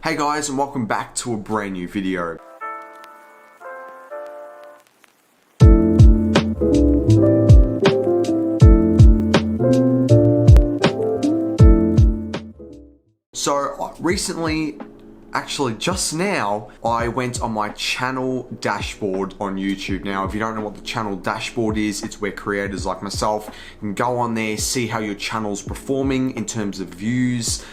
Hey guys, and welcome back to a brand new video. So recently, actually just now, I went on my channel dashboard on YouTube. Now, if you don't know what the channel dashboard is, it's where creators like myself can go on there, see how your channel's performing in terms of views,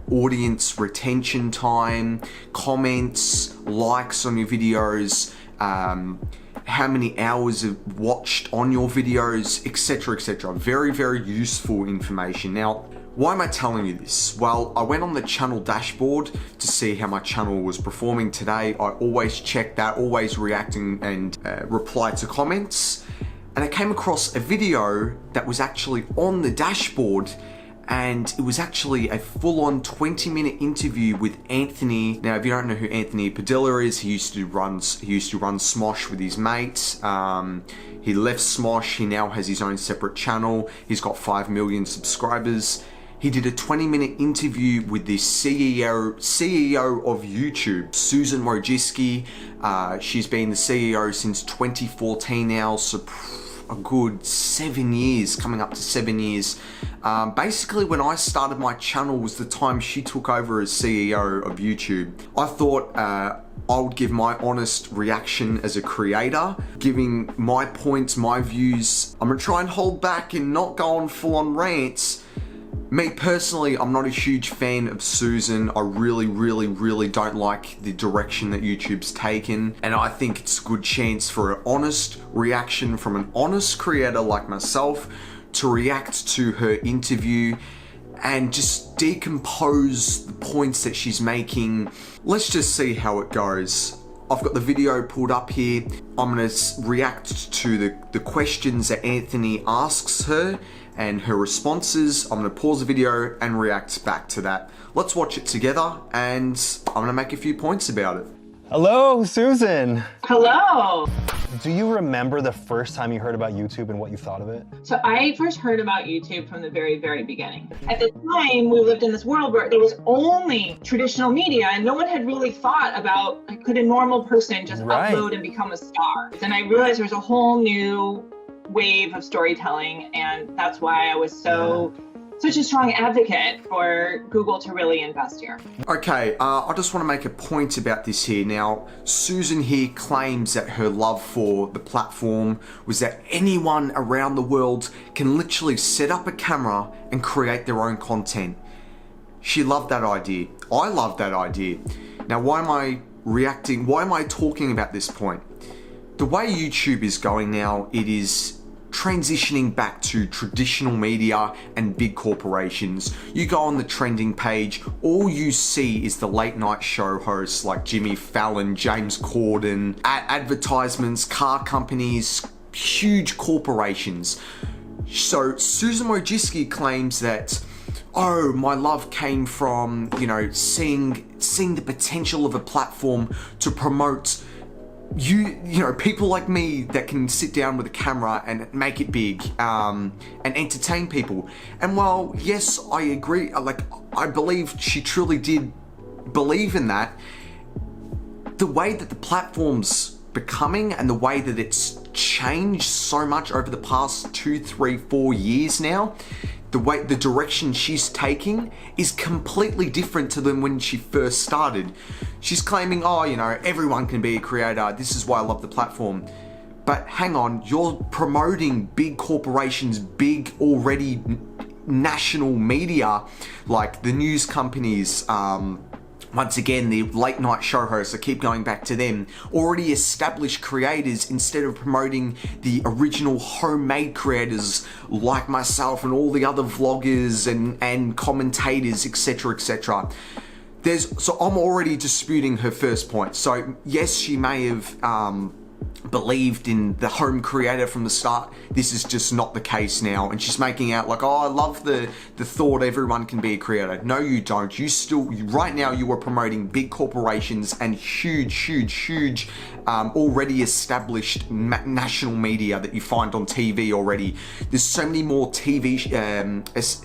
audience retention time, comments, likes on your videos, how many hours of watched on your videos, etc, etc. Very, very useful information. Now, why am I telling you this? Well, I went on the channel dashboard to see how my channel was performing today. I always check that, always reacting and reply to comments. And I came across a video that was actually on the dashboard, and it was actually a full-on 20-minute interview with Anthony. Now, if you don't know who Anthony Padilla is, he used to run Smosh with his mates. He left Smosh. He now has his own separate channel. He's got 5 million subscribers. He did a 20-minute interview with the CEO of YouTube, Susan Wojcicki. She's been the CEO since 2014 now, so a good 7 years, coming up to 7 years. Basically, when I started my channel was the time she took over as CEO of YouTube. I thought I would give my honest reaction as a creator, giving my points, my views. I'm gonna try and hold back and not go on full-on rants. Me personally, I'm not a huge fan of Susan. I really don't like the direction that YouTube's taken. And I think it's a good chance for an honest reaction from an honest creator like myself to react to her interview and just decompose the points that she's making. Let's just see how it goes. I've got the video pulled up here. I'm gonna react to the questions that Anthony asks her and her responses. I'm gonna pause the video and react back to that. Let's watch it together, and I'm gonna make a few points about it. Hello, Susan. Hello. Do you remember the first time you heard about YouTube and what you thought of it? So I first heard about YouTube from the very beginning. At the time, we lived in this world where there was only traditional media and no one had really thought about, could a normal person just upload and become a star? And I realized there was a whole new wave of storytelling, and that's why I was such a strong advocate for Google to really invest here. Okay, I just want to make a point about this here. Now, Susan here claims that her love for the platform was that anyone around the world can literally set up a camera and create their own content. She loved that idea. I love that idea. Now, why am I reacting? Why am I talking about this point? The way YouTube is going now, it is transitioning back to traditional media and big corporations. You go on the trending page, all you see is the late night show hosts like Jimmy Fallon, James Corden, advertisements, car companies, huge corporations. So Susan Wojcicki claims that, oh, my love came from, you know, seeing the potential of a platform to promote you know, people like me that can sit down with a camera and make it big, and entertain people. And while, yes, I agree, I believe she truly did believe in that, the way that the platform's becoming and the way that it's changed so much over the past 2, 3, 4 years now, the direction she's taking is completely different to than when she first started. She's claiming, oh, you know, everyone can be a creator. This is why I love the platform. But hang on, you're promoting big corporations, big already national media, like the news companies, once again, the late night show hosts, I keep going back to them, already established creators, instead of promoting the original homemade creators like myself and all the other vloggers and commentators, etc, etc. So I'm already disputing her first point. So yes, she may have believed in the home creator from the start. This is just not the case now, and she's making out like, oh, I love the thought everyone can be a creator. No, you don't. Right now you are promoting big corporations and huge already established national media that you find on TV already. There's so many more TV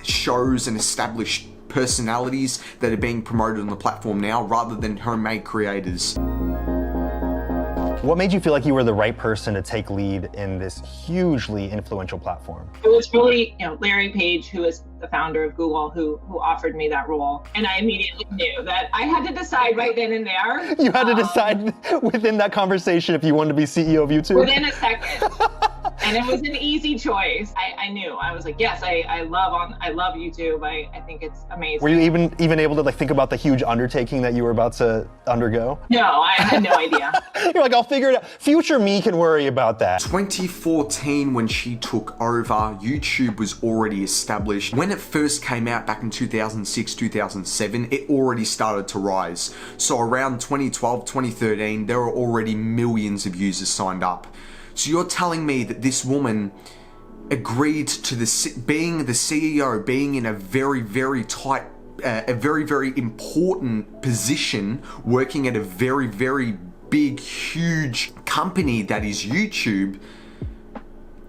shows and established personalities that are being promoted on the platform now rather than homemade creators. What made you feel like you were the right person to take lead in this hugely influential platform? It was really, Larry Page, who is the founder of Google, who offered me that role. And I immediately knew that I had to decide right then and there. You had to decide within that conversation if you wanted to be CEO of YouTube? Within a second. And it was an easy choice. I knew. I was like, yes, I love YouTube. I think it's amazing. Were you even able to like think about the huge undertaking that you were about to undergo? No, I had no idea. You're like, I'll figure it out. Future me can worry about that. 2014, when she took over, YouTube was already established. When it first came out back in 2006, 2007, it already started to rise. So around 2012, 2013, there were already millions of users signed up. So you're telling me that this woman agreed to being the CEO, being in a very, very tight, a very, very important position, working at a very, very big, huge company that is YouTube,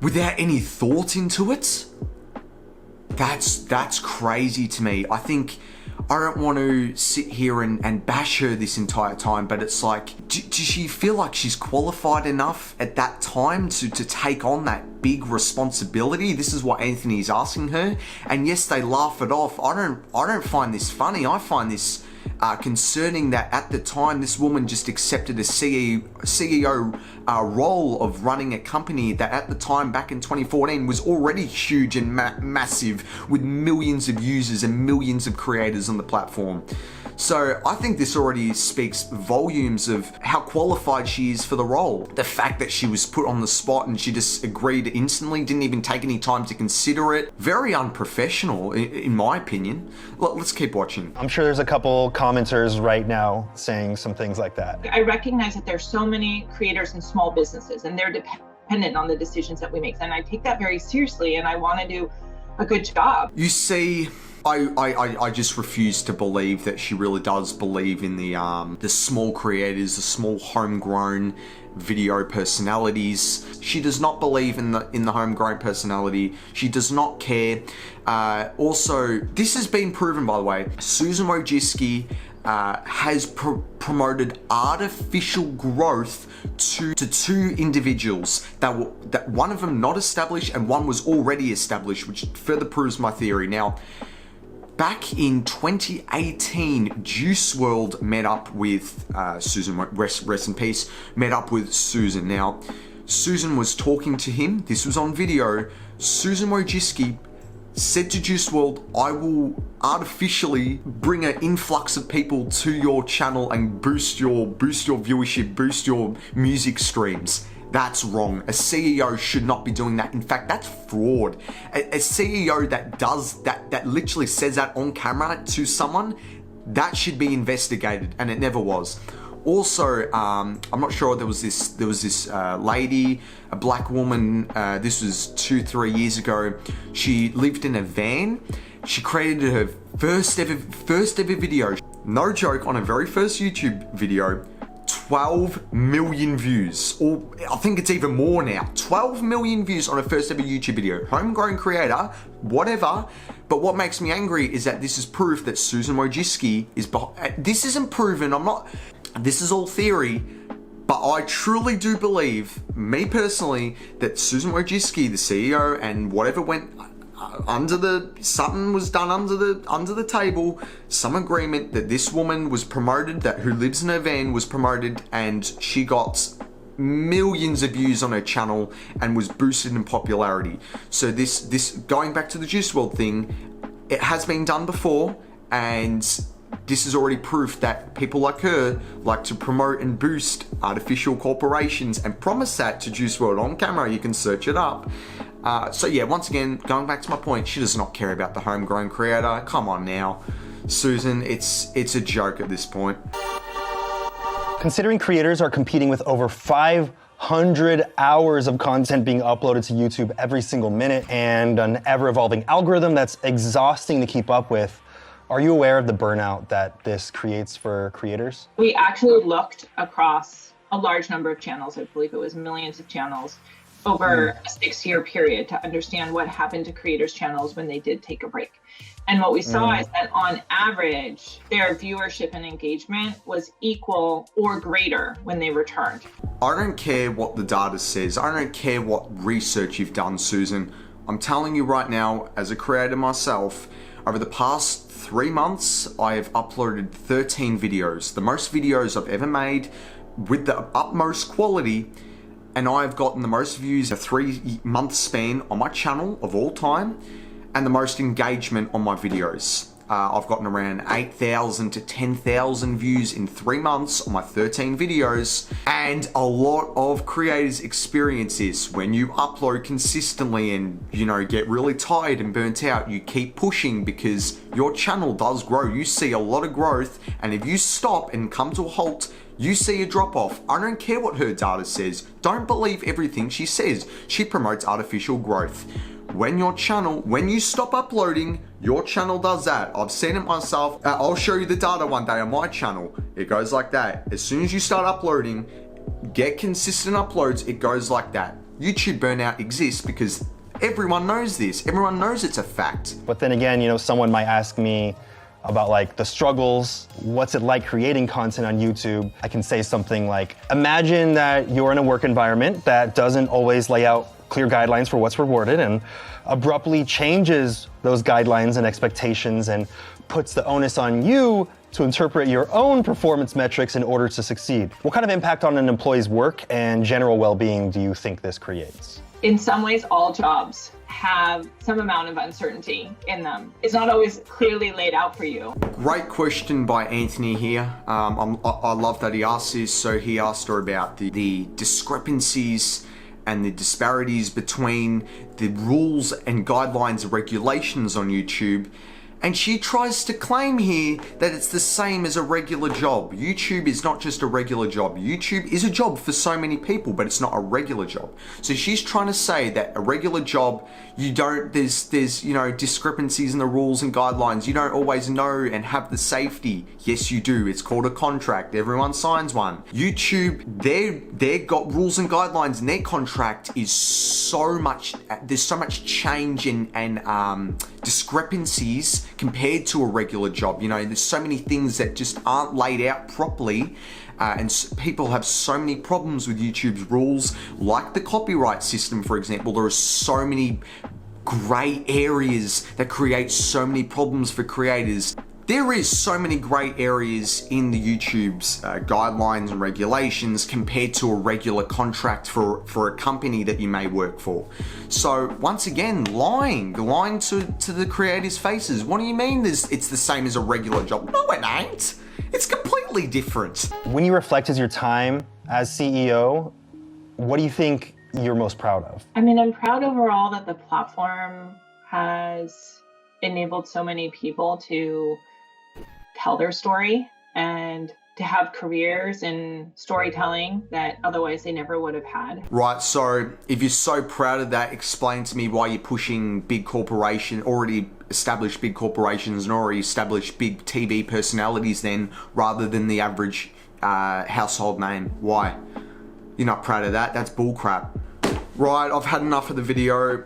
without any thought into it? That's crazy to me. I don't want to sit here and bash her this entire time, but it's like, does she feel like she's qualified enough at that time to take on that big responsibility? This is what Anthony's asking her. And yes, they laugh it off. I don't find this funny. I find this concerning that at the time this woman just accepted a CEO role of running a company that at the time back in 2014 was already huge and massive with millions of users and millions of creators on the platform. So I think this already speaks volumes of how qualified she is for the role. The fact that she was put on the spot and she just agreed instantly, didn't even take any time to consider it. Very unprofessional, in my opinion. Let's keep watching. I'm sure there's a couple commenters right now saying some things like that. I recognize that there's so many creators and small businesses, and they're dependent on the decisions that we make. And I take that very seriously, and I want to do a good job. You see, I just refuse to believe that she really does believe in the small creators, the small homegrown video personalities. She does not believe in the homegrown personality. She does not care. Also, this has been proven, by the way. Susan Wojcicki has promoted artificial growth to two individuals that one of them not established and one was already established, which further proves my theory. Now, back in 2018, Juice WRLD met up with Susan, rest in peace, met up with Susan. Now, Susan was talking to him. This was on video. Susan Wojcicki said to Juice WRLD, I will artificially bring an influx of people to your channel and boost your viewership, boost your music streams. That's wrong. A CEO should not be doing that. In fact, that's fraud. A CEO that does that literally says that on camera to someone, that should be investigated, and it never was. Also, I'm not sure, there was this lady, a black woman, this was 2-3 years ago. She lived in a van. She created her first ever video. No joke, on her very first YouTube video, 12 million views, or I think it's even more now. 12 million views on her first ever YouTube video. Homegrown creator, whatever. But what makes me angry is that this is proof that Susan Wojcicki is behind. This isn't proven. This is all theory. But I truly do believe, me personally, that Susan Wojcicki, the CEO, and whatever went something was done under the table, some agreement that this woman was promoted, that who lives in her van was promoted, and she got millions of views on her channel and was boosted in popularity. So this going back to the Juice WRLD thing, it has been done before, and this is already proof that people like her like to promote and boost artificial corporations and promise that to Juice WRLD on camera. You can search it up. So yeah, once again, going back to my point, she does not care about the homegrown creator. Come on now, Susan, it's a joke at this point. Considering creators are competing with over 500 hours of content being uploaded to YouTube every single minute and an ever-evolving algorithm that's exhausting to keep up with, are you aware of the burnout that this creates for creators? We actually looked across a large number of channels. I believe it was millions of channels. over a 6-year period to understand what happened to creators' channels when they did take a break. And what we saw is that on average, their viewership and engagement was equal or greater when they returned. I don't care what the data says. I don't care what research you've done, Susan. I'm telling you right now, as a creator myself, over the past 3 months, I have uploaded 13 videos, the most videos I've ever made with the utmost quality, and I've gotten the most views in a 3-month span on my channel of all time, and the most engagement on my videos. I've gotten around 8,000 to 10,000 views in 3 months on my 13 videos, and a lot of creators experience this. When you upload consistently and, you know, get really tired and burnt out, you keep pushing because your channel does grow. You see a lot of growth, and if you stop and come to a halt, you see a drop off. I don't care what her data says. Don't believe everything she says. She promotes artificial growth. When you stop uploading, your channel does that. I've seen it myself. I'll show you the data one day on my channel. It goes like that. As soon as you start uploading, get consistent uploads, it goes like that. YouTube burnout exists because everyone knows this. Everyone knows it's a fact. But then again, you know, someone might ask me about like the struggles, what's it like creating content on YouTube? I can say something like, imagine that you're in a work environment that doesn't always lay out clear guidelines for what's rewarded and abruptly changes those guidelines and expectations and puts the onus on you to interpret your own performance metrics in order to succeed. What kind of impact on an employee's work and general well-being do you think this creates? In some ways, all jobs have some amount of uncertainty in them. It's not always clearly laid out for you. Great question by Anthony here. I love that he asked this. So he asked her about the discrepancies and the disparities between the rules and guidelines and regulations on YouTube. And she tries to claim here that it's the same as a regular job. YouTube is not just a regular job. YouTube is a job for so many people, but it's not a regular job. So she's trying to say that a regular job, there's you know, discrepancies in the rules and guidelines. You don't always know and have the safety. Yes, you do. It's called a contract. Everyone signs one. YouTube, they got rules and guidelines, and their contract is there's so much change and discrepancies compared to a regular job. You know, there's so many things that just aren't laid out properly, and people have so many problems with YouTube's rules, like the copyright system, for example. There are so many gray areas that create so many problems for creators. There is so many gray areas in the YouTube's guidelines and regulations compared to a regular contract for a company that you may work for. So once again, lying to the creators' faces. What do you mean it's the same as a regular job? No, it ain't. It's completely different. When you reflect as your time as CEO, what do you think you're most proud of? I mean, I'm proud overall that the platform has enabled so many people to tell their story and to have careers in storytelling that otherwise they never would have had. Right, so if you're so proud of that, explain to me why you're pushing already established big corporations and already established big TV personalities then, rather than the average household name. Why? You're not proud of that? That's bullcrap. Right, I've had enough of the video.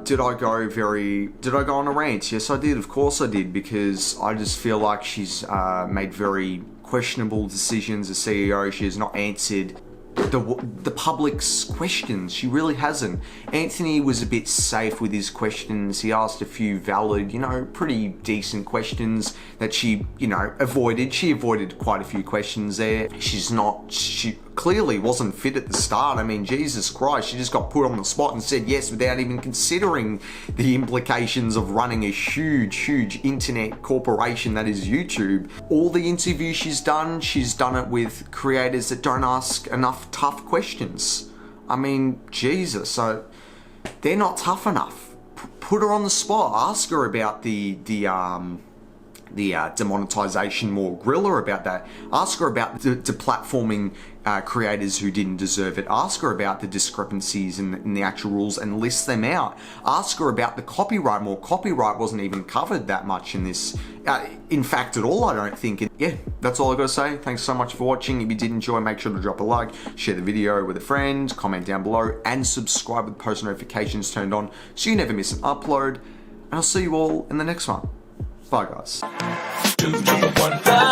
Did I go on a rant? Yes, I did. Of course I did, because I just feel like she's made very questionable decisions as CEO. She has not answered the public's questions. She really hasn't. Anthony was a bit safe with his questions. He asked a few valid, pretty decent questions that she, avoided. She avoided quite a few questions there. She clearly wasn't fit at the start. I mean, Jesus Christ, she just got put on the spot and said yes without even considering the implications of running a huge internet corporation that is YouTube. All the interviews she's done it with creators that don't ask enough tough questions. I mean, Jesus, they're not tough enough. Put her on the spot. Ask her about the demonetization more, grill her about that. Ask her about the deplatforming creators who didn't deserve it. Ask her about the discrepancies in the actual rules and list them out. Ask her about the copyright more. Copyright wasn't even covered that much in this, in fact at all, I don't think. And yeah, that's all I gotta say. Thanks so much for watching. If you did enjoy, make sure to drop a like, share the video with a friend, comment down below, and subscribe with post notifications turned on so you never miss an upload. And I'll see you all in the next one. Bye, guys. 2 to the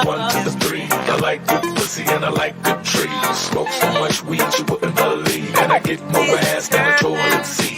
1 to the 3. I like good pussy and I like good trees. Smoke so much weed you wouldn't believe, and I get more ass than a toilet seat.